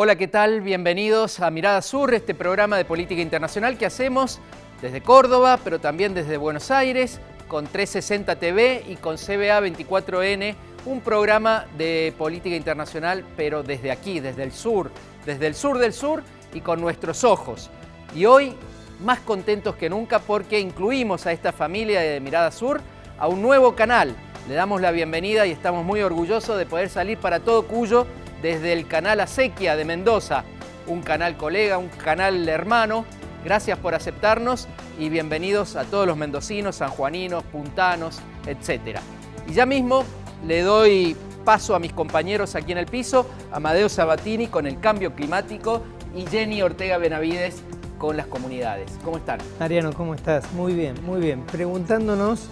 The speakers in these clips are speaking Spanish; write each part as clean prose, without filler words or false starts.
Hola, ¿qué tal? Bienvenidos a Mirada Sur, este programa de política internacional que hacemos desde Córdoba, pero también desde Buenos Aires, con 360 TV y con CBA 24N, un programa de política internacional, pero desde aquí, desde el sur del sur y con nuestros ojos. Y hoy, más contentos que nunca porque incluimos a esta familia de Mirada Sur a un nuevo canal. Le damos la bienvenida y estamos muy orgullosos de poder salir para todo Cuyo desde el canal Acequia de Mendoza, un canal colega, un canal hermano. Gracias por aceptarnos y bienvenidos a todos los mendocinos, sanjuaninos, puntanos, etc. Y ya mismo le doy paso a mis compañeros aquí en el piso, Amadeo Sabatini con el cambio climático y Jenny Ortega Benavides con las comunidades. ¿Cómo están? Mariano, ¿cómo estás? Muy bien, muy bien. Preguntándonos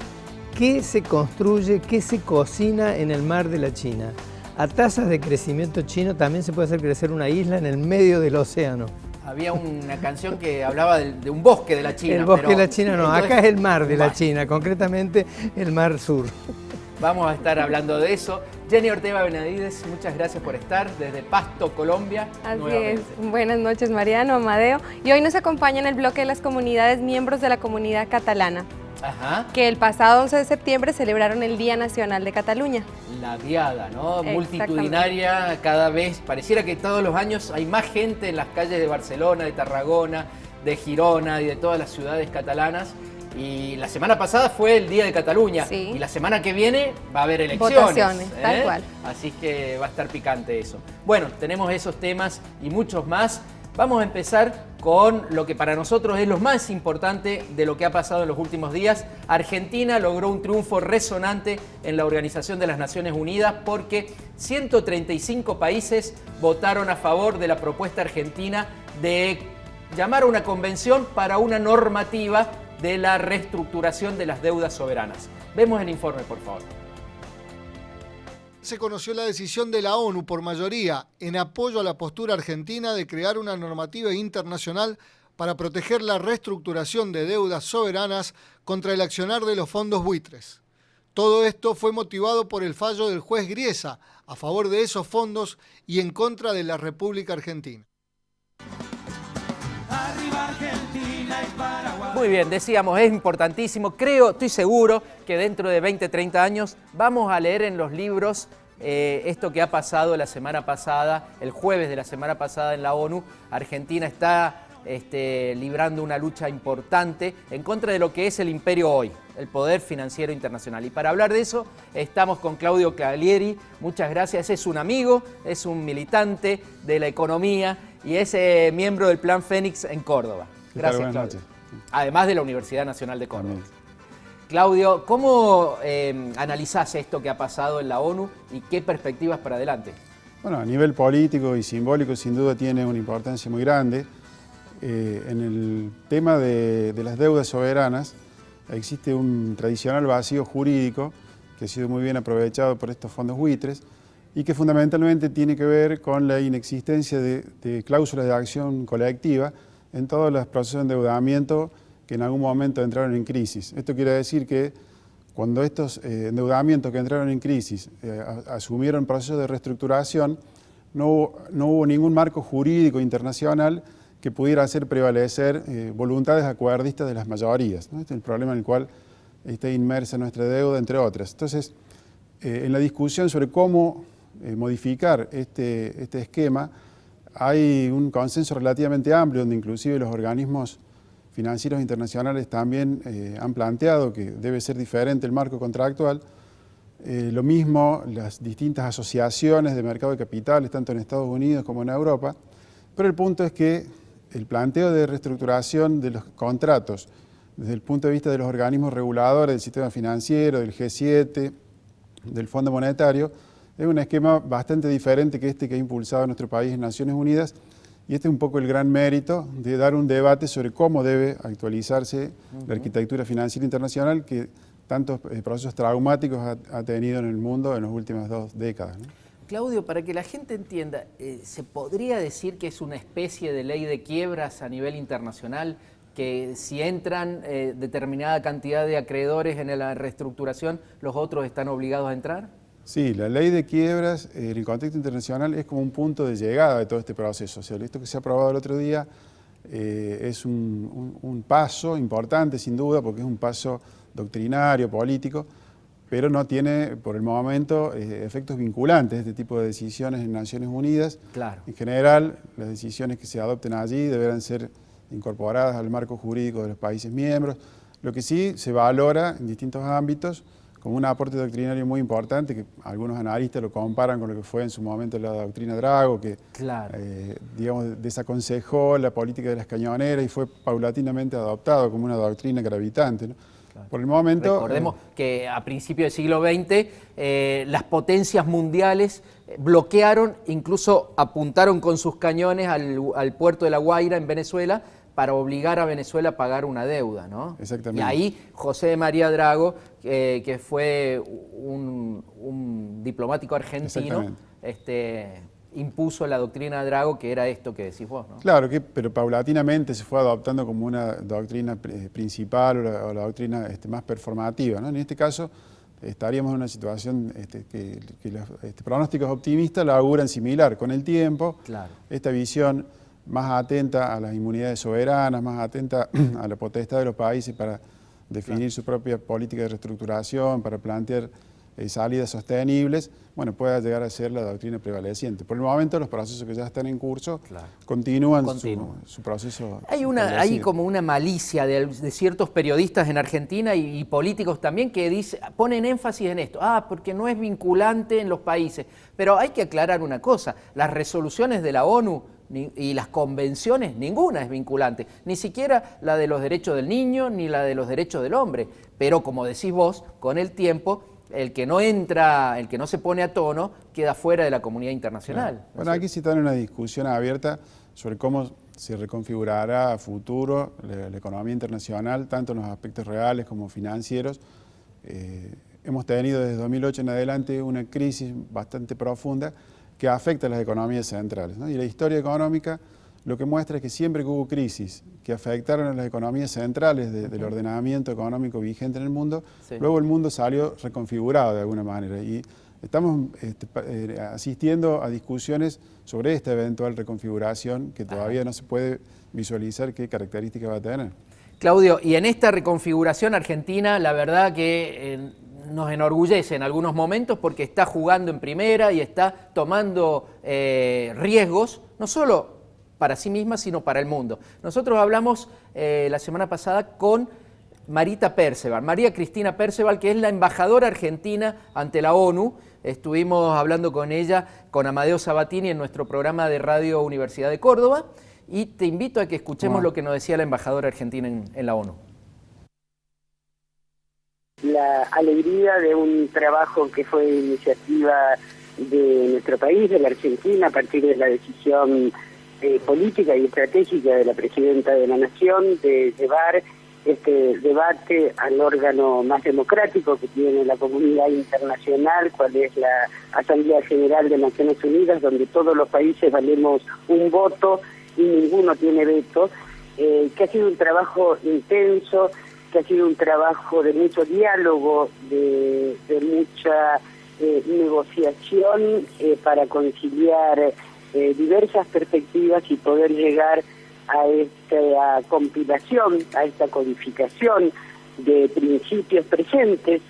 qué se construye, qué se cocina en el mar de la China. A tasas de crecimiento chino también se puede hacer crecer una isla en el medio del océano. Había una canción que hablaba de un bosque de la China. El bosque de la China no, entonces, acá es el mar de la China, concretamente el mar sur. Vamos a estar hablando de eso. Jenny Ortega Benavides, muchas gracias por estar desde Pasto, Colombia. Así es. Buenas noches, Mariano, Amadeo. Y hoy nos acompaña en el bloque de las comunidades miembros de la comunidad catalana. Ajá. Que el pasado 11 de septiembre celebraron el Día Nacional de Cataluña. La diada, ¿no? Multitudinaria, cada vez, pareciera que todos los años hay más gente en las calles de Barcelona, de Tarragona, de Girona y de todas las ciudades catalanas. Y la semana pasada fue el Día de Cataluña, sí. Y la semana que viene va a haber elecciones. Votaciones, tal cual. Así que va a estar picante eso. Bueno, tenemos esos temas y muchos más. Vamos a empezar con lo que para nosotros es lo más importante de lo que ha pasado en los últimos días. Argentina logró un triunfo resonante en la Organización de las Naciones Unidas porque 135 países votaron a favor de la propuesta argentina de llamar a una convención para una normativa de la reestructuración de las deudas soberanas. Vemos el informe, por favor. Se conoció la decisión de la ONU por mayoría en apoyo a la postura argentina de crear una normativa internacional para proteger la reestructuración de deudas soberanas contra el accionar de los fondos buitres. Todo esto fue motivado por el fallo del juez Griesa a favor de esos fondos y en contra de la República Argentina. Muy bien, decíamos, es importantísimo. Creo, estoy seguro que dentro de 20, 30 años vamos a leer en los libros esto que ha pasado la semana pasada, el jueves de la semana pasada en la ONU. Argentina está librando una lucha importante en contra de lo que es el imperio hoy, el poder financiero internacional. Y para hablar de eso estamos con Claudio Caglieri. Muchas gracias, es un amigo, es un militante de la economía y es miembro del Plan Fénix en Córdoba. Gracias, Claudio. Además de la Universidad Nacional de Córdoba. Claudio, ¿cómo analizás esto que ha pasado en la ONU y qué perspectivas para adelante? Bueno, a nivel político y simbólico sin duda tiene una importancia muy grande. En el tema de las deudas soberanas existe un tradicional vacío jurídico que ha sido muy bien aprovechado por estos fondos buitres y que fundamentalmente tiene que ver con la inexistencia de cláusulas de acción colectiva en todos los procesos de endeudamiento que en algún momento entraron en crisis. Esto quiere decir que cuando estos endeudamientos que entraron en crisis asumieron procesos de reestructuración, no hubo ningún marco jurídico internacional que pudiera hacer prevalecer voluntades acuerdistas de las mayorías, ¿no? Este es el problema en el cual está inmersa nuestra deuda, entre otras. Entonces, en la discusión sobre cómo modificar este esquema, hay un consenso relativamente amplio donde inclusive los organismos financieros internacionales también han planteado que debe ser diferente el marco contractual. Lo mismo las distintas asociaciones de mercado de capitales, tanto en Estados Unidos como en Europa. Pero el punto es que el planteo de reestructuración de los contratos desde el punto de vista de los organismos reguladores del sistema financiero, del G7, del Fondo Monetario, es un esquema bastante diferente que este que ha impulsado nuestro país en Naciones Unidas y este es un poco el gran mérito de dar un debate sobre cómo debe actualizarse la arquitectura financiera internacional que tantos procesos traumáticos ha tenido en el mundo en las últimas 2 décadas, ¿no? Claudio, para que la gente entienda, ¿se podría decir que es una especie de ley de quiebras a nivel internacional? Que si entran determinada cantidad de acreedores en la reestructuración, ¿los otros están obligados a entrar? Sí, la ley de quiebras en el contexto internacional es como un punto de llegada de todo este proceso. O sea, esto que se ha aprobado el otro día es un paso importante, sin duda, porque es un paso doctrinario, político, pero no tiene, por el momento, efectos vinculantes. Este tipo de decisiones en Naciones Unidas. Claro. En general, las decisiones que se adopten allí deberán ser incorporadas al marco jurídico de los países miembros. Lo que sí se valora en distintos ámbitos como un aporte doctrinario muy importante, que algunos analistas lo comparan con lo que fue en su momento la doctrina Drago, que Claro. digamos, desaconsejó la política de las cañoneras y fue paulatinamente adoptado como una doctrina gravitante, ¿no? Claro. Por el momento... Recordemos que a principios del siglo XX las potencias mundiales bloquearon, incluso apuntaron con sus cañones al puerto de La Guaira en Venezuela, para obligar a Venezuela a pagar una deuda, ¿no? Exactamente. Y ahí José de María Drago, que fue un diplomático argentino, impuso la doctrina Drago, que era esto que decís vos, ¿no? Claro, pero paulatinamente se fue adoptando como una doctrina principal o la doctrina más performativa, ¿no? En este caso estaríamos en una situación que los pronósticos optimistas la auguran similar. Con el tiempo, claro, esta visión más atenta a las inmunidades soberanas, más atenta a la potestad de los países para definir su propia política de reestructuración, para plantear salidas sostenibles, bueno, pueda llegar a ser la doctrina prevaleciente. Por el momento los procesos que ya están en curso continúan. Su proceso. Hay como una malicia de ciertos periodistas en Argentina y políticos también que ponen énfasis en esto, porque no es vinculante en los países. Pero hay que aclarar una cosa, las resoluciones de la ONU y las convenciones, ninguna es vinculante, ni siquiera la de los derechos del niño ni la de los derechos del hombre. Pero como decís vos, con el tiempo, el que no entra, el que no se pone a tono, queda fuera de la comunidad internacional. Claro. Bueno, aquí se está en una discusión abierta sobre cómo se reconfigurará a futuro la economía internacional, tanto en los aspectos reales como financieros. Hemos tenido desde 2008 en adelante una crisis bastante profunda que afecta a las economías centrales, ¿no? Y la historia económica lo que muestra es que siempre que hubo crisis que afectaron a las economías centrales del ordenamiento económico vigente en el mundo, luego el mundo salió reconfigurado de alguna manera. Y estamos asistiendo a discusiones sobre esta eventual reconfiguración que todavía no se puede visualizar qué características va a tener. Claudio, y en esta reconfiguración Argentina, la verdad que nos enorgullece en algunos momentos porque está jugando en primera y está tomando riesgos, no solo para sí misma, sino para el mundo. Nosotros hablamos la semana pasada con María Cristina Perceval, que es la embajadora argentina ante la ONU. Estuvimos hablando con ella, con Amadeo Sabatini, en nuestro programa de Radio Universidad de Córdoba, y te invito a que escuchemos lo que nos decía la embajadora argentina en la ONU. La alegría de un trabajo que fue iniciativa de nuestro país, de la Argentina, a partir de la decisión política y estratégica de la Presidenta de la Nación de llevar este debate al órgano más democrático que tiene la comunidad internacional, cual es la Asamblea General de Naciones Unidas, donde todos los países valemos un voto y ninguno tiene veto, que ha sido un trabajo intenso, que ha sido un trabajo de mucho diálogo, de mucha negociación para conciliar diversas perspectivas y poder llegar a esta compilación, a esta codificación de principios presentes,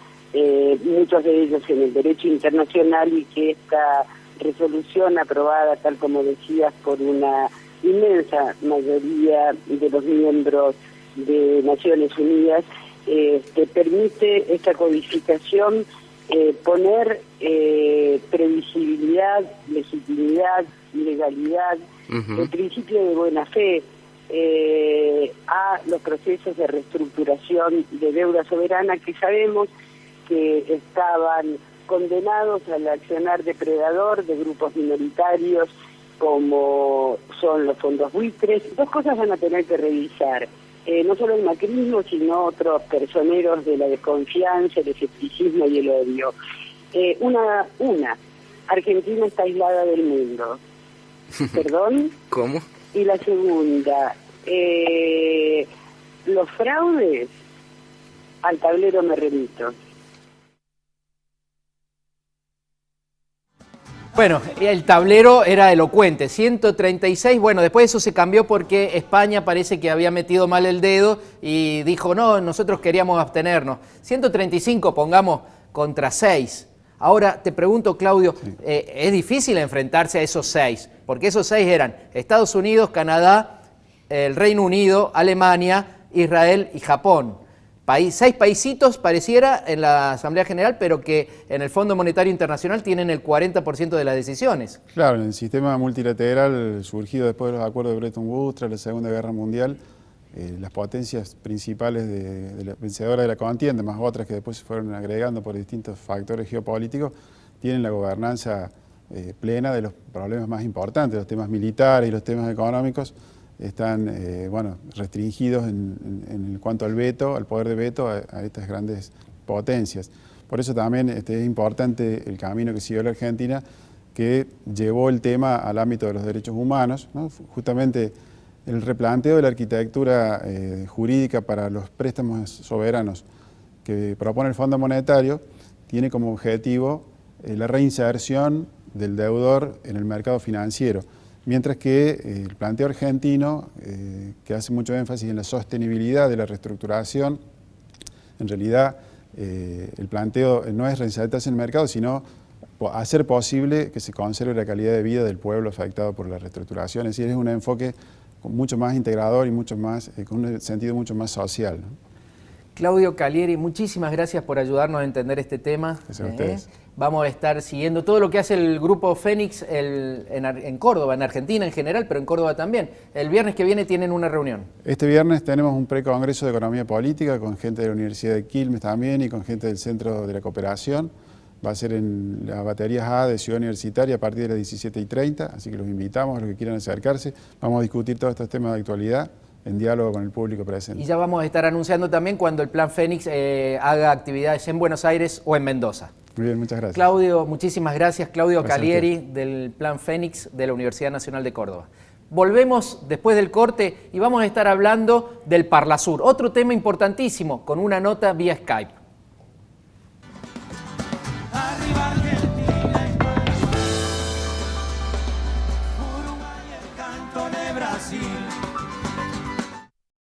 muchos de ellos en el derecho internacional, y que esta resolución aprobada, tal como decías, por una inmensa mayoría de los miembros de Naciones Unidas, permite esta codificación poner previsibilidad, legitimidad, legalidad, el principio de buena fe a los procesos de reestructuración de deuda soberana que sabemos que estaban condenados al accionar depredador de grupos minoritarios como son los fondos buitres. Dos cosas van a tener que revisar. No solo el macrismo, sino otros personeros de la desconfianza, el escepticismo y el odio. Una, Argentina está aislada del mundo. ¿Perdón? ¿Cómo? Y la segunda, los fraudes, al tablero me remito. Bueno, el tablero era elocuente, 136, bueno, después eso se cambió porque España parece que había metido mal el dedo y dijo, no, nosotros queríamos abstenernos. 135, pongamos, contra 6. Ahora, te pregunto, Claudio, es difícil enfrentarse a esos 6, porque esos 6 eran Estados Unidos, Canadá, el Reino Unido, Alemania, Israel y Japón. 6 paisitos pareciera en la Asamblea General, pero que en el Fondo Monetario Internacional tienen el 40% de las decisiones. Claro, en el sistema multilateral surgido después de los acuerdos de Bretton Woods tras la Segunda Guerra Mundial, las potencias principales de la vencedora de la contienda, más otras que después se fueron agregando por distintos factores geopolíticos, tienen la gobernanza plena de los problemas más importantes, los temas militares y los temas económicos están restringidos en cuanto al veto, al poder de veto a estas grandes potencias. Por eso también es importante el camino que siguió la Argentina, que llevó el tema al ámbito de los derechos humanos, ¿no? Justamente el replanteo de la arquitectura jurídica para los préstamos soberanos que propone el Fondo Monetario tiene como objetivo la reinserción del deudor en el mercado financiero, mientras que el planteo argentino, que hace mucho énfasis en la sostenibilidad de la reestructuración, en realidad el planteo no es reinsertarse en el mercado, sino hacer posible que se conserve la calidad de vida del pueblo afectado por la reestructuración. Es decir, es un enfoque mucho más integrador y mucho más, con un sentido mucho más social, ¿no? Claudio Calieri, muchísimas gracias por ayudarnos a entender este tema. Gracias a ustedes. Vamos a estar siguiendo todo lo que hace el Grupo Fénix en Córdoba, en Argentina en general, pero en Córdoba también. El viernes que viene tienen una reunión. Este viernes tenemos un precongreso de Economía Política con gente de la Universidad de Quilmes también y con gente del Centro de la Cooperación. Va a ser en las baterías A de Ciudad Universitaria a partir de las 17:30, así que los invitamos a los que quieran acercarse. Vamos a discutir todos estos temas de actualidad en diálogo con el público presente. Y ya vamos a estar anunciando también cuando el Plan Fénix haga actividades en Buenos Aires o en Mendoza. Muy bien, muchas gracias. Claudio, muchísimas gracias. Claudio Gracias Calieri del Plan Fénix de la Universidad Nacional de Córdoba. Volvemos después del corte y vamos a estar hablando del Parlasur, otro tema importantísimo, con una nota vía Skype. Arriba Argentina y Paraguay, Uruguay el canto de Brasil.